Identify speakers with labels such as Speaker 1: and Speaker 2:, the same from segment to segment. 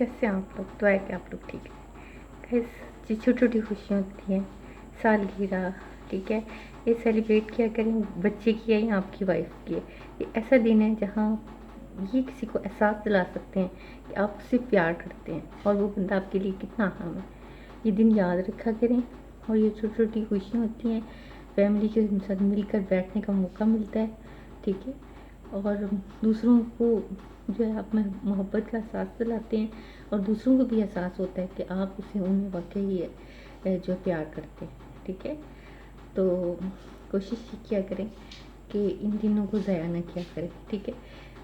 Speaker 1: कैसे हैं आप लोग? तो है कि आप लोग ठीक है। गाइस, ये छोटी छोटी खुशियाँ होती हैं, सालगिरह, ठीक है, ये सेलिब्रेट किया करें, बच्चे की है या आपकी वाइफ की है। ये ऐसा दिन है जहाँ ये किसी को एहसास दिला सकते हैं कि आप उससे प्यार करते हैं और वो बंदा आपके लिए कितना अहम है। ये दिन याद रखा करें। और ये छोटी छोटी खुशियाँ होती हैं, फैमिली के साथ मिलकर बैठने का मौका मिलता है, ठीक है। और दूसरों को जो है आप में मोहब्बत का एहसास दिलाते हैं और दूसरों को भी एहसास होता है कि आप उसे उन्हें वाकई जो प्यार करते हैं, ठीक है। तो कोशिश ये किया करें कि इन दिनों को ज़ाया ना किया करें, ठीक है।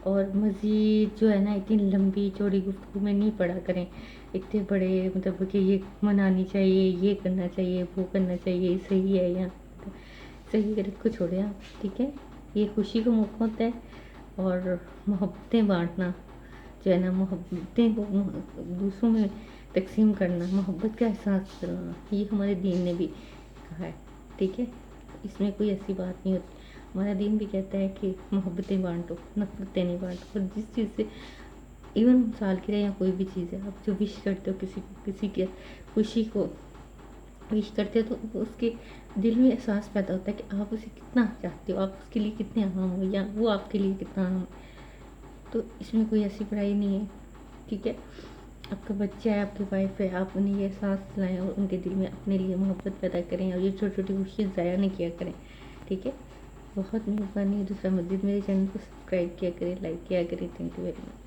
Speaker 1: और मज़ीद जो है ना इतनी लंबी चौड़ी गुफ्तगू में नहीं पड़ा करें, इतने बड़े मतलब कि ये मनानी चाहिए, ये करना चाहिए, वो करना चाहिए, सही है या सही गलत को छोड़ें आप, ठीक है। ये खुशी का मौका होता है और मोहब्बतें बाँटना जो है ना, मोहब्बतें को दूसरों में तक़सीम करना, मोहब्बत का एहसास दिलाना, ये हमारे दीन ने भी कहा है, ठीक है। इसमें कोई ऐसी बात नहीं होती। हमारा दीन भी कहता है कि मोहब्बतें बाँटो, नफ़रतें नहीं बाँटो। और जिस चीज़ से इवन सालगिरह या कोई भी चीज़ है, आप जो विश करते हो किसी के खुशी को विश करते हो तो उसके दिल में एहसास पैदा होता है कि आप उसे कितना चाहते हो, आप उसके लिए कितने अहम हो या वो आपके लिए कितना अहम है। तो इसमें कोई ऐसी बुराई नहीं है, ठीक है। आपका बच्चा है, आपकी वाइफ है, आप उन्हें ये एहसास दिलाएं और उनके दिल में अपने लिए मोहब्बत पैदा करें और ये छोटी छोटी खुशियाँ ज़ाया नहीं किया करें, ठीक है। बहुत मेहरबानी। दूसरा मज़ीद मेरे चैनल को सब्सक्राइब किया करें, लाइक किया करें। Thank you very much.